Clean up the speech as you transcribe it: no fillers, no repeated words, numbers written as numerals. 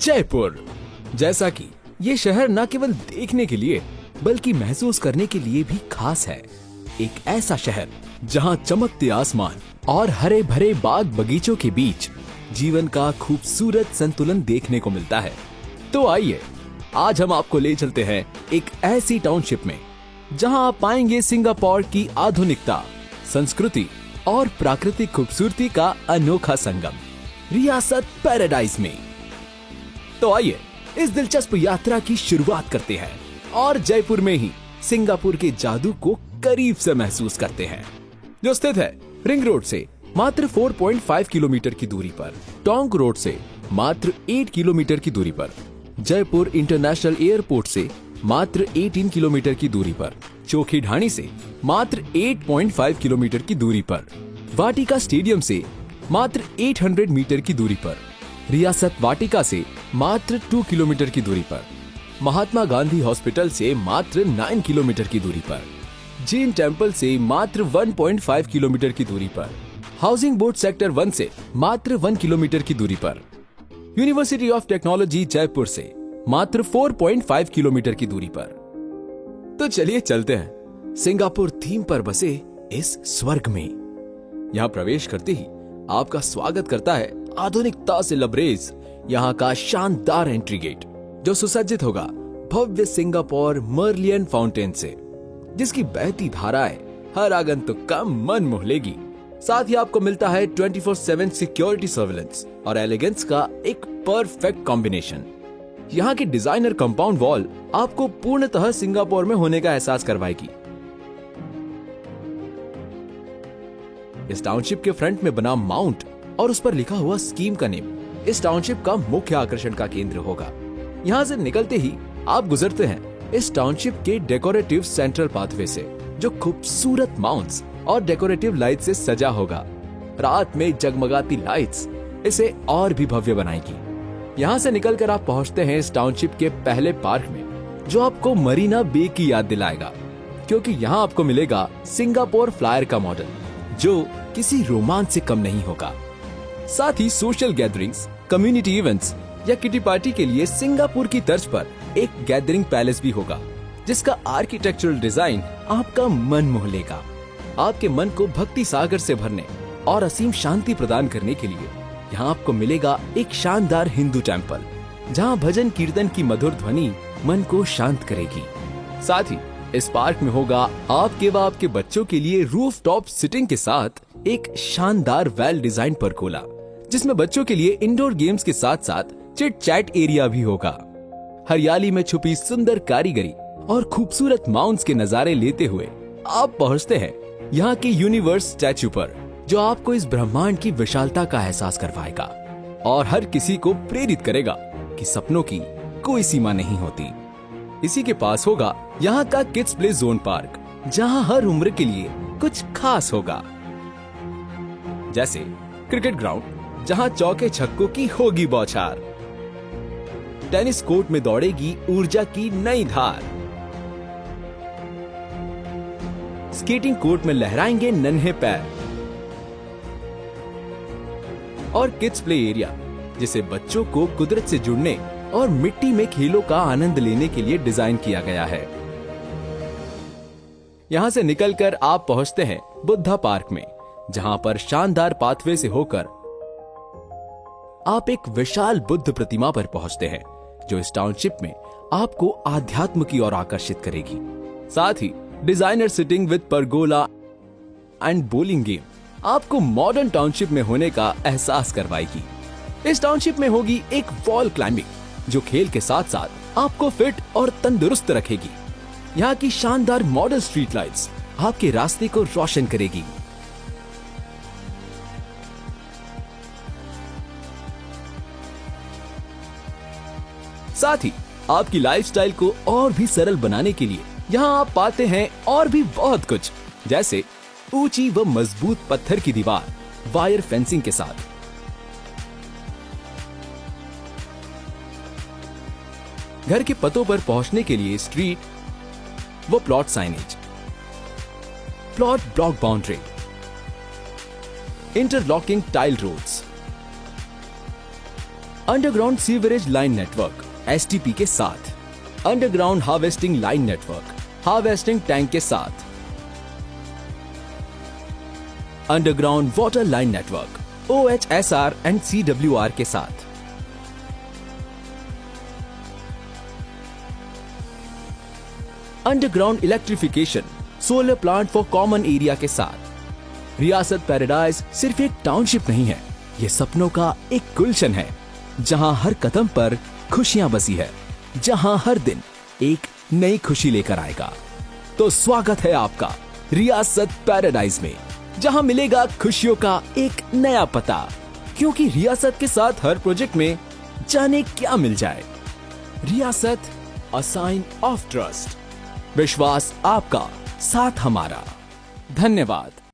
जयपुर। जैसा कि ये शहर न केवल देखने के लिए बल्कि महसूस करने के लिए भी खास है। एक ऐसा शहर जहां चमकते आसमान और हरे भरे बाग बगीचों के बीच जीवन का खूबसूरत संतुलन देखने को मिलता है। तो आइए आज हम आपको ले चलते हैं एक ऐसी टाउनशिप में जहां आप पाएंगे सिंगापुर की आधुनिकता, संस्कृति और प्राकृतिक खूबसूरती का अनोखा संगम, रियासत पैराडाइज में। तो आइए इस दिलचस्प यात्रा की शुरुआत करते हैं और जयपुर में ही सिंगापुर के जादू को करीब से महसूस करते हैं, जो स्थित है रिंग रोड से मात्र 4.5 किलोमीटर की दूरी पर, टोंक रोड से मात्र 8 किलोमीटर की दूरी पर, जयपुर इंटरनेशनल एयरपोर्ट से मात्र 18 किलोमीटर की दूरी पर, चोखी ढाणी से मात्र 8.5 किलोमीटर की दूरी पर, वाटिका स्टेडियम से मात्र 800 मीटर की दूरी पर, रियासत वाटिका से मात्र 2 किलोमीटर की दूरी पर, महात्मा गांधी हॉस्पिटल से मात्र 9 किलोमीटर की दूरी पर, जैन टेम्पल से मात्र 1.5 किलोमीटर की दूरी पर, हाउसिंग बोर्ड सेक्टर 1 से मात्र 1 किलोमीटर की दूरी पर, यूनिवर्सिटी ऑफ टेक्नोलॉजी जयपुर से मात्र 4.5 किलोमीटर की दूरी पर। तो चलिए चलते हैं सिंगापुर थीम पर बसे इस स्वर्ग में। यहाँ प्रवेश करते ही आपका स्वागत करता है आधुनिकता से लबरेज यहाँ का शानदार एंट्री गेट, जो सुसज्जित होगा भव्य सिंगापुर मर्लियन फाउंटेन से, जिसकी बहती धाराएं हर आगंतुक का मन मोह लेगी। साथ ही आपको मिलता है 24/7 सिक्योरिटी सर्विलेंस और एलिगेंस का एक परफेक्ट कॉम्बिनेशन। यहाँ की डिजाइनर कंपाउंड वॉल आपको पूर्णतः सिंगापुर में होने का एहसास करवाएगी। इस टाउनशिप के फ्रंट में बना माउंट और उस पर लिखा हुआ स्कीम का नेम इस टाउनशिप का मुख्य आकर्षण का केंद्र होगा। यहाँ से निकलते ही आप गुजरते हैं इस टाउनशिप के डेकोरेटिव सेंट्रल पाथवे से, जो खूबसूरत माउंट्स और डेकोरेटिव लाइट से सजा होगा। रात में जगमगाती लाइट्स इसे और भी भव्य बनाएगी। यहाँ से निकलकर आप पहुँचते हैं इस टाउनशिप के पहले पार्क में, जो आपको मरीना बे की याद दिलाएगा, क्योंकि यहाँ आपको मिलेगा सिंगापुर फ्लायर का मॉडल, जो किसी रोमांच से कम नहीं होगा। साथ ही सोशल गैदरिंग्स, कम्युनिटी इवेंट्स या किटी पार्टी के लिए सिंगापुर की तर्ज पर एक गैदरिंग पैलेस भी होगा, जिसका आर्किटेक्चरल डिजाइन आपका मन मोह लेगा। आपके मन को भक्ति सागर से भरने और असीम शांति प्रदान करने के लिए यहाँ आपको मिलेगा एक शानदार हिंदू टेम्पल, जहाँ भजन कीर्तन की मधुर ध्वनि मन को शांत करेगी। साथ ही इस पार्क में होगा आपके व आपके बच्चों के लिए रूफ टॉप सिटिंग के साथ एक शानदार वेल डिजाइन परगोला, जिसमें बच्चों के लिए इंडोर गेम्स के साथ साथ चिट चैट एरिया भी होगा। हरियाली में छुपी सुंदर कारीगरी और खूबसूरत माउंट्स के नजारे लेते हुए आप पहुँचते हैं यहाँ के यूनिवर्स स्टैच्यू पर, जो आपको इस ब्रह्मांड की विशालता का एहसास करवाएगा और हर किसी को प्रेरित करेगा कि सपनों की कोई सीमा नहीं होती। इसी के पास होगा यहाँ का किड्स प्ले जोन पार्क, जहाँ हर उम्र के लिए कुछ खास होगा, जैसे क्रिकेट ग्राउंड, जहाँ चौके छक्कों की होगी बौछार, टेनिस कोर्ट में दौड़ेगी ऊर्जा की नई धार, स्केटिंग कोर्ट में लहराएंगे नन्हे पैर, और किड्स प्ले एरिया, जिसे बच्चों को कुदरत से जुड़ने और मिट्टी में खेलों का आनंद लेने के लिए डिजाइन किया गया है। यहाँ से निकलकर आप पहुँचते हैं बुद्धा पार्क में, जहाँ पर शानदार पाथवे से होकर आप एक विशाल बुद्ध प्रतिमा पर पहुँचते हैं, जो इस टाउनशिप में आपको आध्यात्म की ओर आकर्षित करेगी। साथ ही designer sitting with pergola and bowling game आपको मॉडर्न टाउनशिप में होने का एहसास करवाएगी। इस टाउनशिप में होगी एक वॉल क्लाइंबिंग, जो खेल के साथ साथ आपको फिट और तंदुरुस्त रखेगी। यहाँ की शानदार मॉडल स्ट्रीट लाइट्स आपके रास्ते को रोशन करेगी। साथ ही आपकी लाइफस्टाइल को और भी सरल बनाने के लिए यहाँ आप पाते हैं और भी बहुत कुछ, जैसे ऊंची व मजबूत पत्थर की दीवार वायर फेंसिंग के साथ, घर के पतों पर पहुंचने के लिए स्ट्रीट व plot signage, plot block boundary, interlocking tile roads, underground sewerage line network (STP) के साथ, underground harvesting line network harvesting tank के साथ, underground water line network OHSR and CWR के साथ, underground electrification solar plant for common area के साथ। रियासत paradise सिर्फ एक टाउनशिप नहीं है, ये सपनों का एक गुलशन है जहां हर कदम पर खुशियां बसी है, जहां हर दिन एक नई खुशी लेकर आएगा। तो स्वागत है आपका रियासत पैराडाइज में, जहां मिलेगा खुशियों का एक नया पता, क्योंकि रियासत के साथ हर प्रोजेक्ट में जाने क्या मिल जाए। रियासत, अ साइन ऑफ ट्रस्ट। विश्वास आपका, साथ हमारा। धन्यवाद।